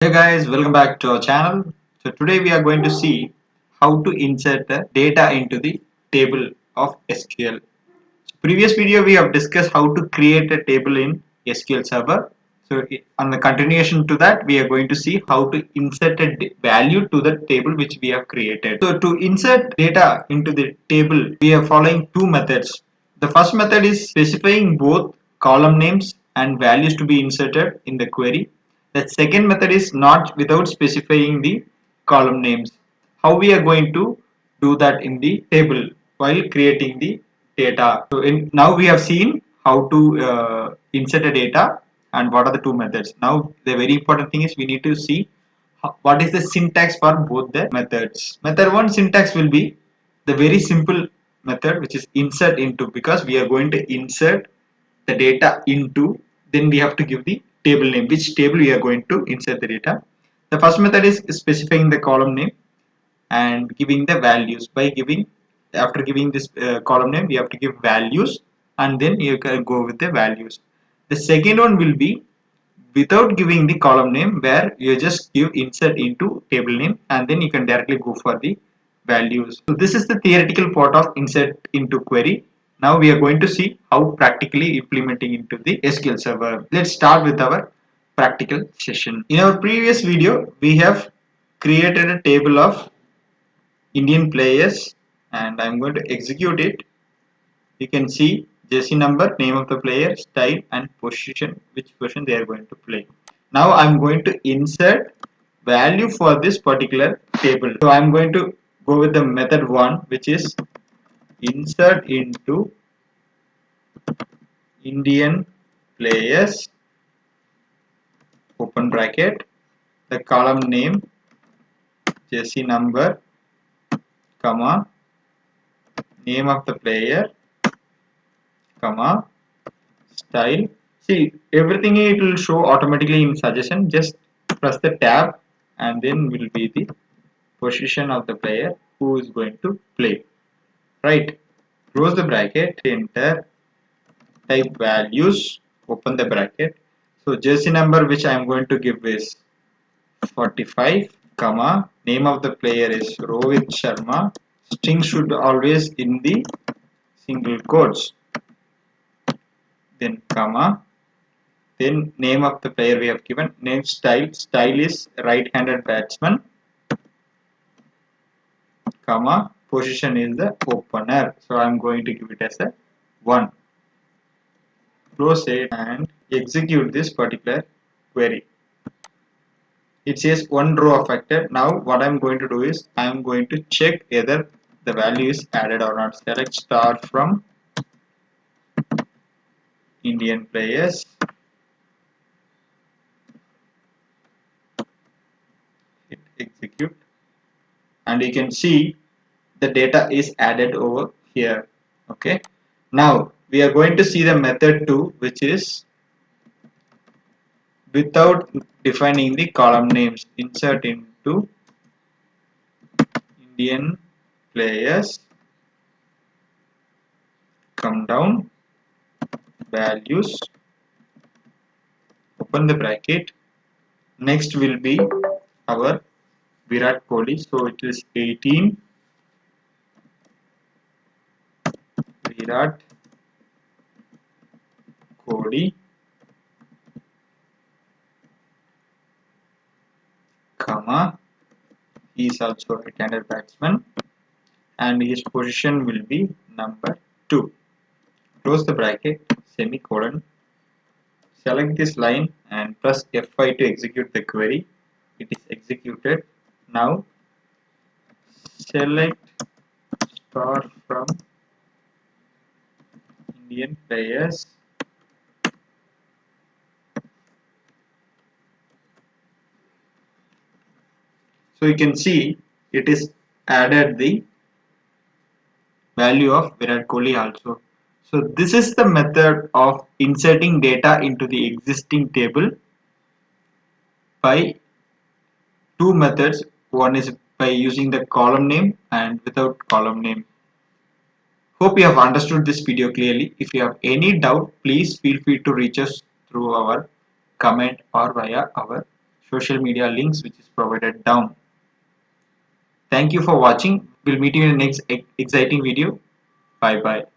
Hey guys, welcome back to our channel. So today we are going to see how to insert the data into the table of SQL. So previous video we have discussed how to create a table in SQL Server. So on the continuation to that we are going to see how to insert a value to the table which we have created. So to insert data into the table we are following two methods. The first method is specifying both column names and values to be inserted in the query. The second method is not without specifying the column names. How we are going to do that in the table while creating the data. So now we have seen how to insert a data and what are the two methods. Now the very important thing is we need to see what is the syntax for both the methods. Method 1 syntax will be the very simple method which is insert into, because we are going to insert the data into, then we have to give the table name, which table we are going to insert the data. The first method is specifying the column name and giving the values. By giving, after giving this column name, we have to give values and then you can go with the values. The second one will be without giving the column name, where you just give insert into table name and then you can directly go for the values. So this is the theoretical part of insert into query. Now we are going to see how practically implementing into the SQL Server. Let's start with our practical session. In our previous video, we have created a table of Indian players and I'm going to execute it. You can see jersey number, name of the player, style and position, which position they are going to play. Now I'm going to insert value for this particular table. So I'm going to go with the method 1, which is insert into Indian players, open bracket, the column name, jersey number, comma, name of the player, comma, style. See, everything it will show automatically in suggestion. Just press the tab and then will be the position of the player who is going to play. Right. Close the bracket, enter, type values, open the bracket. So jersey number which I am going to give is 45, comma, name of the player is Rohit Sharma. String should always in the single quotes. Then comma, then name of the player we have given, name, style is right-handed batsman, comma, position is the opener. So I am going to give it as a 1. Close it and execute this particular query. It says one row affected. Now what I am going to do is I am going to check whether the value is added or not. Select star from Indian players. Hit execute and you can see the data is added over here. Okay. Now we are going to see the method 2, which is without defining the column names. Insert into Indian players, come down, values, open the bracket. Next will be our Virat Kohli. So it is 18 Virat Kohli, comma, he is also a right-handed batsman and his position will be number 2. Close the bracket, semicolon. Select this line and press F5 to execute the query. It is executed. Now select star from Indian players. So you can see it is added the value of Virat Kohli also. So this is the method of inserting data into the existing table by two methods. One is by using the column name and without column name. Hope you have understood this video clearly. If you have any doubt, please feel free to reach us through our comment or via our social media links which is provided down. Thank you for watching. We'll meet you in the next exciting video. Bye bye.